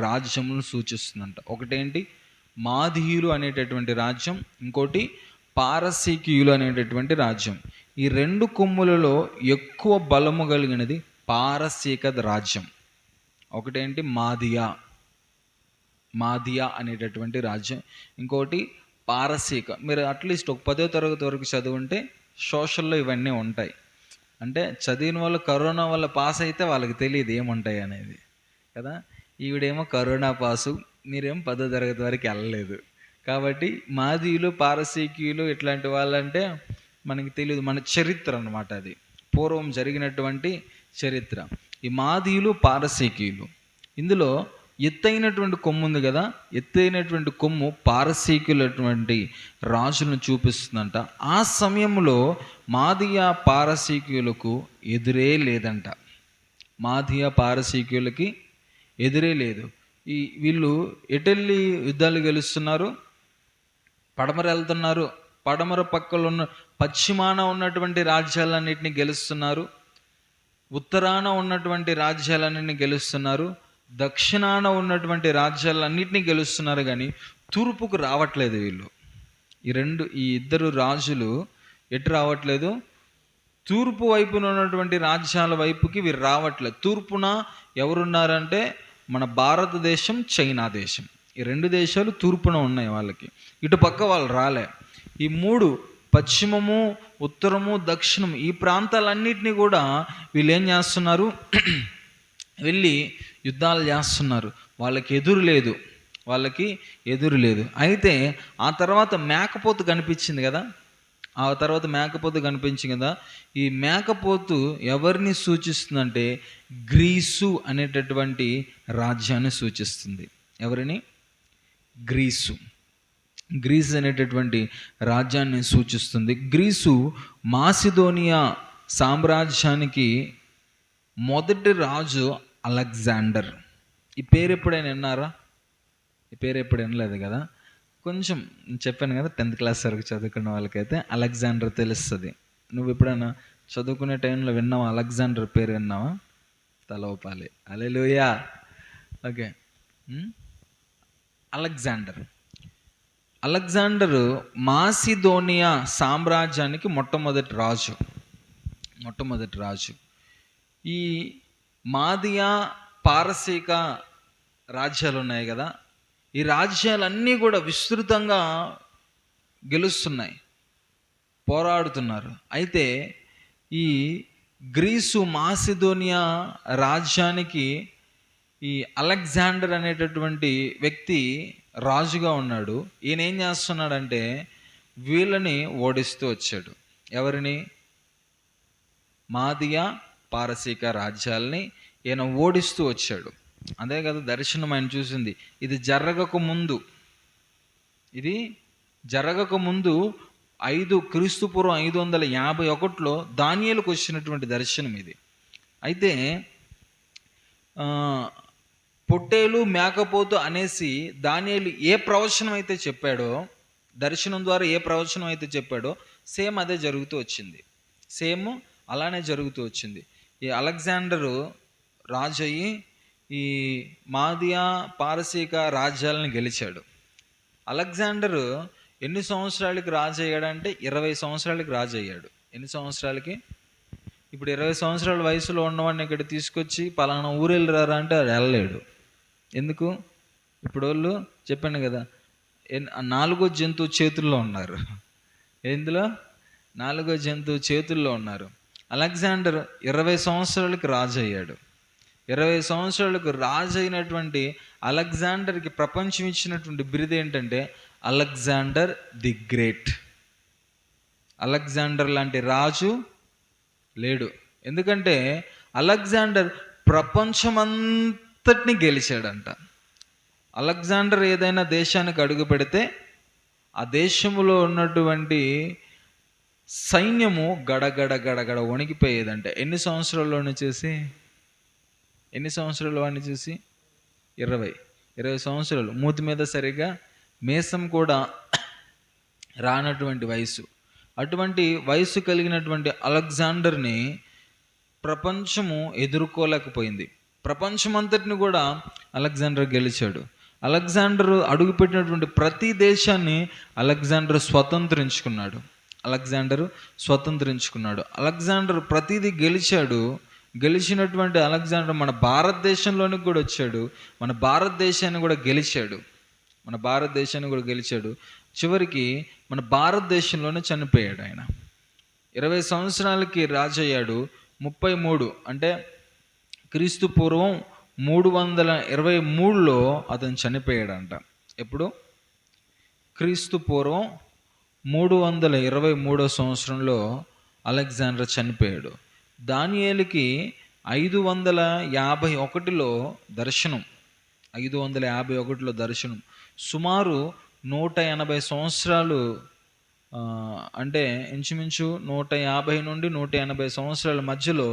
రాజ్యములను సూచిస్తుందంట. ఒకటేంటి, మాదీయులు అనేటటువంటి రాజ్యం, ఇంకోటి పారసీకీయులు అనేటటువంటి రాజ్యం. ఈ 2 కొమ్ములలో ఎక్కువ బలము కలిగినది పారసీక రాజ్యం. ఒకటేంటి, మాదియా అనేటటువంటి రాజ్యం, ఇంకోటి పారసీక. మీరు అట్లీస్ట్ ఒక 10వ తరగతి వరకు చదువుంటే సోషల్లో ఇవన్నీ ఉంటాయి. అంటే చదివిన వాళ్ళు కరోనా వల్ల పాస్ అయితే వాళ్ళకి తెలియదు ఏముంటాయి అనేది కదా. ఈవిడేమో కరోనా పాసు, మీరేమో 10వ తరగతి వరకు వెళ్ళలేదు. కాబట్టి మాదీయులు పారసీకీయులు ఇట్లాంటి వాళ్ళంటే మనకి తెలియదు, మన చరిత్ర అన్నమాట. అది పూర్వం జరిగినటువంటి చరిత్ర. ఈ మాదీయులు పారసీకీయులు, ఇందులో ఎత్తైనటువంటి కొమ్ము ఉంది కదా, ఎత్తైనటువంటి కొమ్ము పారసీకులటువంటి రాజులను చూపిస్తుందంట. ఆ సమయంలో మాదియా పారసీకులకు ఎదురే లేదంట. మాదియా పారసీకులకి ఎదురే లేదు. వీళ్ళు ఎటెళ్ళి యుద్ధాలు గెలుస్తున్నారు, పడమర వెళ్తున్నారు. పడమర పక్కలో ఉన్న పశ్చిమాన ఉన్నటువంటి రాజ్యాలన్నింటినీ గెలుస్తున్నారు, ఉత్తరాన ఉన్నటువంటి రాజ్యాలన్నింటినీ గెలుస్తున్నారు, దక్షిణాన ఉన్నటువంటి రాజ్యాలన్నింటినీ గెలుస్తున్నారు. కానీ తూర్పుకు రావట్లేదు వీళ్ళు. ఈ ఇద్దరు రాజులు ఎటు రావట్లేదు, తూర్పు వైపున ఉన్నటువంటి రాజ్యాల వైపుకి వీరు రావట్లేదు. తూర్పున ఎవరున్నారంటే మన భారతదేశం, చైనా దేశం. ఈ 2 దేశాలు తూర్పున ఉన్నాయి వాళ్ళకి, ఇటు పక్క వాళ్ళు రాలే. ఈ 3 పశ్చిమము, ఉత్తరము, దక్షిణం, ఈ ప్రాంతాలన్నింటినీ కూడా వీళ్ళు ఏం చేస్తున్నారు, వెళ్ళి యుద్ధాలు చేస్తున్నారు. వాళ్ళకి ఎదురు లేదు. అయితే ఆ తర్వాత మేకపోతు కనిపించింది కదా, ఈ మేకపోతు ఎవరిని సూచిస్తుందంటే గ్రీసు అనేటటువంటి రాజ్యాన్ని సూచిస్తుంది. ఎవరిని? గ్రీసు అనేటటువంటి రాజ్యాన్ని సూచిస్తుంది. గ్రీసు మాసిదోనియా సామ్రాజ్యానికి మొదటి రాజు అలెగ్జాండర్. ఈ పేరు ఎప్పుడైనా విన్నారా? ఈ పేరు ఎప్పుడు వినలేదు కదా. కొంచెం చెప్పాను కదా, 10th క్లాస్ వరకు చదువుకున్న వాళ్ళకైతే అలెగ్జాండర్ తెలుస్తుంది. నువ్వు ఎప్పుడైనా చదువుకునే టైంలో విన్నావా? అలెగ్జాండర్ పేరు విన్నావా? తలవపాలి. హల్లెలూయా. ఓకే. అలెగ్జాండరు మాసిదోనియా సామ్రాజ్యానికి మొట్టమొదటి రాజు. ఈ మాదియా పారసీక రాజ్యాలు ఉన్నాయి కదా, ఈ రాజ్యాలన్నీ కూడా విస్తృతంగా గెలుస్తున్నాయి, పోరాడుతున్నారు. అయితే ఈ గ్రీసు మాసిదోనియా రాజ్యానికి ఈ అలెగ్జాండర్ అనేటటువంటి వ్యక్తి రాజుగా ఉన్నాడు. ఈయన ఏం చేస్తున్నాడంటే వీళ్ళని ఓడిస్తూ వచ్చాడు. ఎవరిని? మాదియా పారసీక రాజ్యాలని ఈయన ఓడిస్తూ వచ్చాడు. అదే కదా దర్శనం ఆయన చూసింది. ఇది జరగక ముందు 5 క్రీస్తుపూర్వం 551లో దానియేలుకు వచ్చినటువంటి దర్శనం ఇది. అయితే పొట్టేలు మేకపోతు అనేసి దానియేలు ఏ ప్రవచనం అయితే చెప్పాడో, దర్శనం ద్వారా ఏ ప్రవచనం అయితే చెప్పాడో సేమ్ అదే జరుగుతూ వచ్చింది. అలానే జరుగుతూ వచ్చింది. ఈ అలెగ్జాండరు రాజు అయ్యి ఈ మాదియా పారసీక రాజ్యాలను గెలిచాడు. అలెగ్జాండరు ఎన్ని సంవత్సరాలకి రాజు అయ్యాడంటే 20 సంవత్సరాలకి రాజు అయ్యాడు. ఎన్ని సంవత్సరాలకి? ఇప్పుడు 20 సంవత్సరాల వయసులో ఉన్నవాడిని ఇక్కడ తీసుకొచ్చి పలానా ఊరు వెళ్ళిరారా అంటే అది వెళ్ళలేడు. ఎందుకు? ఇప్పుడు వాళ్ళు చెప్పాను కదా, 4వ జంతువు చేతుల్లో ఉన్నారు. ఎందులో? 4వ జంతువు చేతుల్లో ఉన్నారు. అలెగ్జాండర్ 20 సంవత్సరాలకి రాజు అయ్యాడు. 20 సంవత్సరాలకు రాజు అయినటువంటి అలెగ్జాండర్కి ప్రపంచం ఇచ్చినటువంటి బిరుదు ఏంటంటే అలెగ్జాండర్ ది గ్రేట్. అలెగ్జాండర్ లాంటి రాజు లేడు. ఎందుకంటే అలెగ్జాండర్ ప్రపంచమంతటిని గెలిచాడంట. అలెగ్జాండర్ ఏదైనా దేశానికి అడుగు పెడితే ఆ దేశంలో ఉన్నటువంటి సైన్యము గడగడ వణికిపోయేదంటే. ఎన్ని సంవత్సరాల్లో చేసి 20 సంవత్సరాలు. మూతి మీద సరిగా మేసం కూడా రానటువంటి వయసు. అటువంటి వయసు కలిగినటువంటి అలెగ్జాండర్ని ప్రపంచము ఎదుర్కోలేకపోయింది. ప్రపంచమంతటిని కూడా అలెగ్జాండర్ గెలిచాడు. అలెగ్జాండర్ అడుగుపెట్టినటువంటి ప్రతి దేశాన్ని అలెగ్జాండర్ స్వతంత్రించుకున్నాడు. అలెగ్జాండర్ ప్రతిదీ గెలిచాడు. గెలిచినటువంటి అలెగ్జాండర్ మన భారతదేశంలోనికి కూడా వచ్చాడు. మన భారతదేశాన్ని కూడా గెలిచాడు. చివరికి మన భారతదేశంలోనే చనిపోయాడు ఆయన. 20 సంవత్సరాలకి రాజు అయ్యాడు. 33 అంటే క్రీస్తు పూర్వం 323లో అతను చనిపోయాడంట. ఎప్పుడు? క్రీస్తు పూర్వం 323 సంవత్సరంలో అలెగ్జాండర్ చనిపోయాడు. దానియేలుకి 551లో దర్శనం. సుమారు 180 సంవత్సరాలు, అంటే ఇంచుమించు 150 నుండి 180 సంవత్సరాల మధ్యలో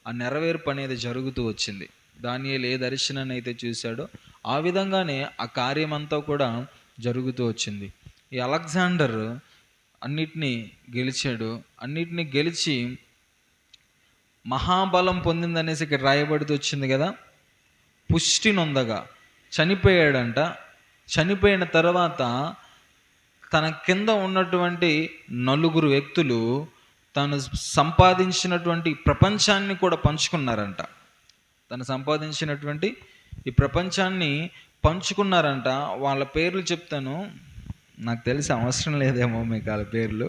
ఆ నెరవేర్పు అనేది జరుగుతూ వచ్చింది. దానియేలు ఏ దర్శనాన్ని అయితే చూశాడో ఆ విధంగానే ఆ కార్యమంతా కూడా జరుగుతూ వచ్చింది. ఈ అలెగ్జాండర్ అన్నిటినీ గెలిచి మహాబలం పొందిందనేసి ఇక్కడ రాయబడుతూ వచ్చింది కదా. పుష్టి నొందగా చనిపోయాడంట. చనిపోయిన తర్వాత తన కింద ఉన్నటువంటి 4 వ్యక్తులు తను సంపాదించినటువంటి ప్రపంచాన్ని కూడా పంచుకున్నారంట. ఈ ప్రపంచాన్ని పంచుకున్నారంట. వాళ్ళ పేర్లు చెప్తాను, నాకు తెలిసి అవసరం లేదేమో మీకు వాళ్ళ పేర్లు.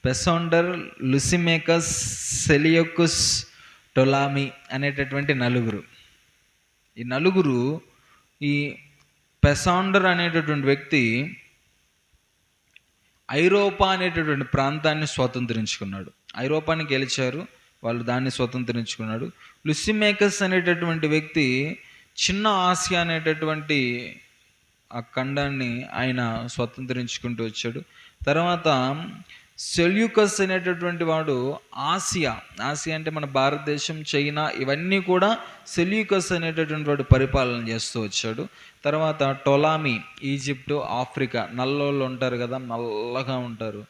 పెసౌండర్, లుసిమేకస్, సెలియోకుస్, టొలామి అనేటటువంటి 4. ఈ 4, ఈ పెసౌండర్ అనేటటువంటి వ్యక్తి ఐరోపా అనేటటువంటి ప్రాంతాన్ని స్వతంత్రించుకున్నాడు. ఐరోపాని గెలిచారు వాళ్ళు, దాన్ని స్వతంత్రించుకున్నాడు. లుసిమేకస్ అనేటటువంటి వ్యక్తి చిన్న ఆసియా అనేటటువంటి ఆ ఖండాన్ని ఆయన స్వతంత్రించుకుంటూ వచ్చాడు. తర్వాత సెల్యూకస్ అనేటటువంటి వాడు ఆసియా అంటే మన భారతదేశం, చైనా, ఇవన్నీ కూడా సెల్యూకస్ అనేటటువంటి వాడు పరిపాలన చేస్తూ వచ్చాడు. తర్వాత టొలామీ, ఈజిప్టు, ఆఫ్రికా, నల్లోళ్ళు ఉంటారు కదా, నల్లగా ఉంటారు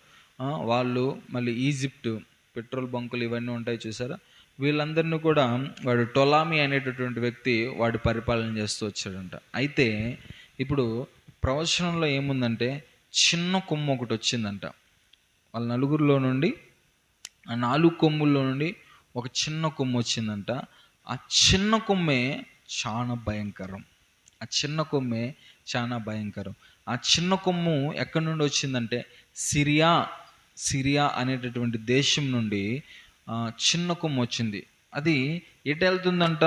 వాళ్ళు, మళ్ళీ ఈజిప్టు, పెట్రోల్ బంకులు ఇవన్నీ ఉంటాయి చూసారా, వీళ్ళందరినీ కూడా వాడు టొలామీ అనేటటువంటి వ్యక్తి వాడు పరిపాలన చేస్తూ వచ్చాడంట. అయితే ఇప్పుడు ప్రవచనంలో ఏముందంటే చిన్న కొమ్ము ఒకటి వచ్చిందంట. వాళ్ళ నలుగురిలో నుండి, ఆ 4 కొమ్ముల్లో నుండి ఒక చిన్న కొమ్ము వచ్చిందంట. ఆ చిన్న కొమ్మే చాలా భయంకరం. ఆ చిన్న కొమ్మే చాలా భయంకరం. ఆ చిన్న కొమ్ము ఎక్కడి నుండి వచ్చిందంటే సిరియా అనేటటువంటి దేశం నుండి చిన్న కొమ్ము వచ్చింది. అది ఎటు వెళ్తుందంట?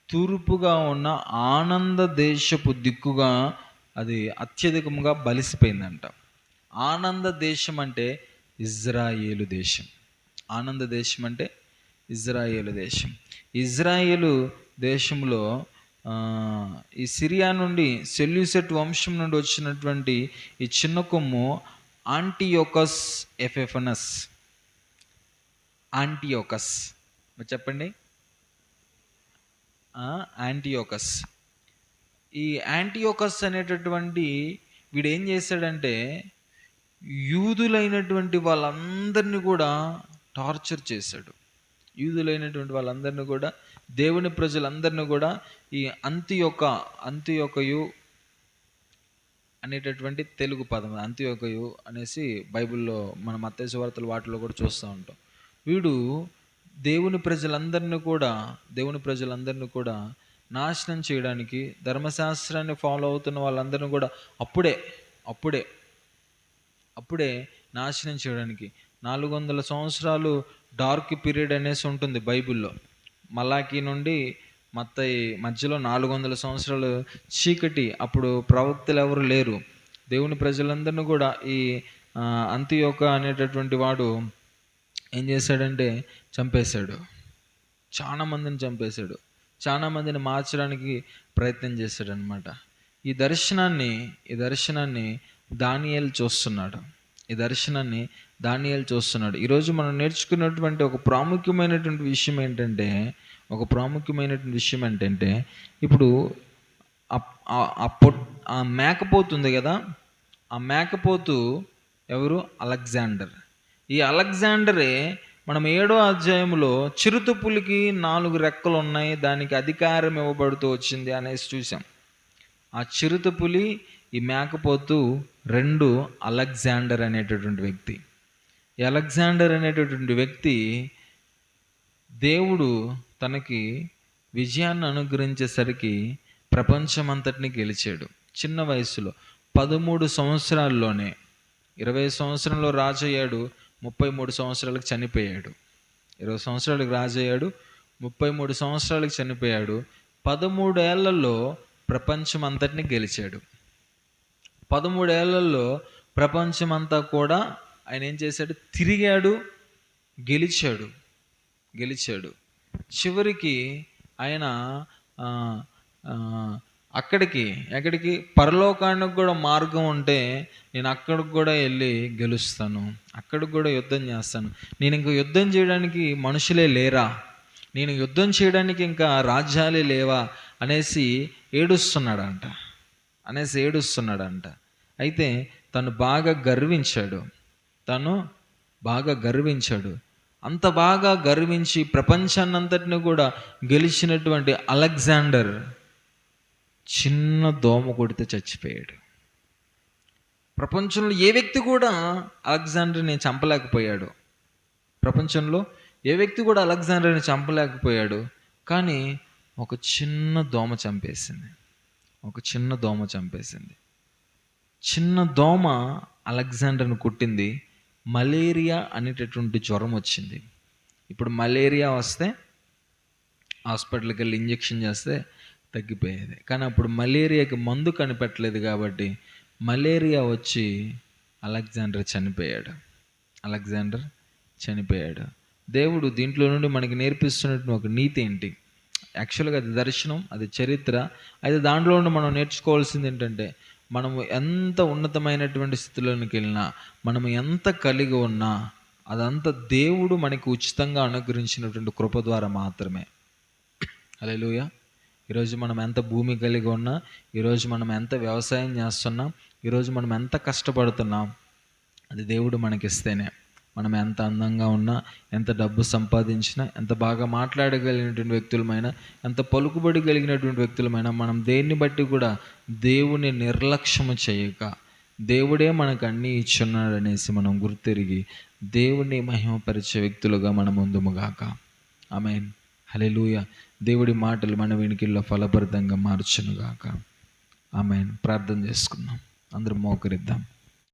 తూర్పుగా ఉన్న ఆనంద దేశపు దిక్కుగా అది అత్యధికంగా బలిసిపోయిందంట. ఆనంద దేశం అంటే ఇజ్రాయేలు దేశం. ఆనంద దేశం అంటే ఇజ్రాయేలు దేశం. ఇజ్రాయేలు దేశంలో ఈ సిరియా నుండి, సెల్యూసెట్ వంశం నుండి వచ్చినటువంటి ఈ చిన్న కొమ్ము ఆంటియోకస్ ఎఫెఫనస్. యాంటియోకస్ చెప్పండి. యాంటియోకస్. ఈ యాంటియోకస్ అనేటటువంటి వీడు ఏం చేశాడంటే యూదులైనటువంటి వాళ్ళందరినీ కూడా టార్చర్ చేశాడు. యూదులైనటువంటి వాళ్ళందరినీ కూడా, దేవుని ప్రజలందరినీ కూడా ఈ అంతియొకయు అనేటటువంటి తెలుగు పదం, అంతియొకయు అనేసి బైబిల్లో మన మత్తయి సువార్తల వాటిలో కూడా చూస్తూ ఉంటాం. వీడు దేవుని ప్రజలందరినీ కూడా నాశనం చేయడానికి, ధర్మశాస్త్రాన్ని ఫాలో అవుతున్న వాళ్ళందరినీ కూడా అప్పుడే నాశనం చేయడానికి 400 సంవత్సరాలు డార్క్ పీరియడ్ అనేసి ఉంటుంది బైబిల్లో. మలాకి నుండి మత్తయి మధ్యలో 400 సంవత్సరాలు చీకటి. అప్పుడు ప్రవక్తలు ఎవరు లేరు. దేవుని ప్రజలందరినీ కూడా ఈ అంతియోక అనేటటువంటి వాడు ఏం చేశాడంటే చంపేశాడు. చాలా మందిని చంపేశాడు. చాలా మందిని మార్చడానికి ప్రయత్నం చేశాడు అనమాట. ఈ దర్శనాన్ని దానియేలు చూస్తున్నాడు. ఈరోజు మనం నేర్చుకున్నటువంటి ఒక ప్రాముఖ్యమైనటువంటి విషయం ఏంటంటే ఇప్పుడు ఆ మేకపోతు ఉంది కదా, ఆ మేకపోతు ఎవరు? అలెగ్జాండర్. ఈ అలెగ్జాండరే మనం 7వ అధ్యాయంలో చిరుతపులికి 4 రెక్కలు ఉన్నాయి, దానికి అధికారం ఇవ్వబడుతూ వచ్చింది అనేసి చూసాం. ఆ చిరుతపులి, ఈ మేకపోతు 2 అలెగ్జాండర్ అనేటటువంటి వ్యక్తి. ఈ అలెగ్జాండర్ అనేటటువంటి వ్యక్తి దేవుడు తనకి విజయాన్ని అనుగ్రహించేసరికి ప్రపంచమంతటిని గెలిచాడు. చిన్న వయసులో 13 సంవత్సరాల్లోనే, 20 సంవత్సరంలో రాజయ్యాడు, 33 సంవత్సరాలకు చనిపోయాడు. 20 సంవత్సరాలకు రాజయ్యాడు, 33 సంవత్సరాలకు చనిపోయాడు. 13 ఏళ్లలో ప్రపంచం అంతటిని గెలిచాడు. 13 ఏళ్లలో ప్రపంచమంతా కూడా ఆయన ఏం చేశాడు? తిరిగాడు, గెలిచాడు. చివరికి ఆయన ఎక్కడికి పరలోకానికి కూడా మార్గం ఉంటే నేను అక్కడికి కూడా వెళ్ళి గెలుస్తాను, అక్కడికి కూడా యుద్ధం చేస్తాను. నేను ఇంకా యుద్ధం చేయడానికి మనుషులే లేరా, నేను యుద్ధం చేయడానికి ఇంకా రాజ్యాలే లేవా అనేసి ఏడుస్తున్నాడంట. అయితే తను బాగా గర్వించాడు. అంత బాగా గర్వించి ప్రపంచాన్నంతటిని కూడా గెలిచినటువంటి అలెగ్జాండర్ చిన్న దోమ కొడితే చచ్చిపోయాడు. ప్రపంచంలో ఏ వ్యక్తి కూడా అలెగ్జాండర్ని చంపలేకపోయాడు. కానీ ఒక చిన్న దోమ చంపేసింది. చిన్న దోమ అలెగ్జాండర్ని కుట్టింది. మలేరియా అనేటటువంటి జ్వరం వచ్చింది. ఇప్పుడు మలేరియా వస్తే హాస్పిటల్కి వెళ్ళి ఇంజెక్షన్ చేస్తే తగ్గిపోయేది. కానీ అప్పుడు మలేరియాకి మందు కనిపెట్టలేదు కాబట్టి మలేరియా వచ్చి అలెగ్జాండర్ చనిపోయాడు. దేవుడు దీంట్లో నుండి మనకి నేర్పిస్తున్నటువంటి ఒక నీతి ఏంటి? యాక్చువల్గా అది దర్శనం, అది చరిత్ర. అయితే దాంట్లో నుండి మనం నేర్చుకోవాల్సింది ఏంటంటే మనము ఎంత ఉన్నతమైనటువంటి స్థితిలోనికి వెళ్ళినా, మనము ఎంత కలిగి ఉన్నా, అదంతా దేవుడు మనకి ఉచితంగా అనుగ్రహించినటువంటి కృప ద్వారా మాత్రమే. హల్లెలూయా. ఈరోజు మనం ఎంత భూమి కలిగి ఉన్నా, ఈరోజు మనం ఎంత వ్యవసాయం చేస్తున్నాం, ఈరోజు మనం ఎంత కష్టపడుతున్నాం, అది దేవుడు మనకిస్తేనే. మనం ఎంత అందంగా ఉన్నా, ఎంత డబ్బు సంపాదించినా, ఎంత బాగా మాట్లాడగలిగినటువంటి వ్యక్తులమైనా, ఎంత పలుకుబడి కలిగినటువంటి వ్యక్తులమైనా, మనం దేన్ని బట్టి కూడా దేవుని నిర్లక్ష్యము చేయక, దేవుడే మనకు అన్నీ ఇచ్చున్నాడు అనేసి మనం గుర్తెరిగి దేవుని మహిమపరిచే వ్యక్తులుగా మనం ముందుముగాక. ఆమేన్. హల్లెలూయా. దేవుడి మాటలు మన వెనుకల్లో ఫలభరితంగా మార్చునుగాక. ఆమేన్. ప్రార్థన చేసుకుందాం. అందరం మోకరిద్దాం.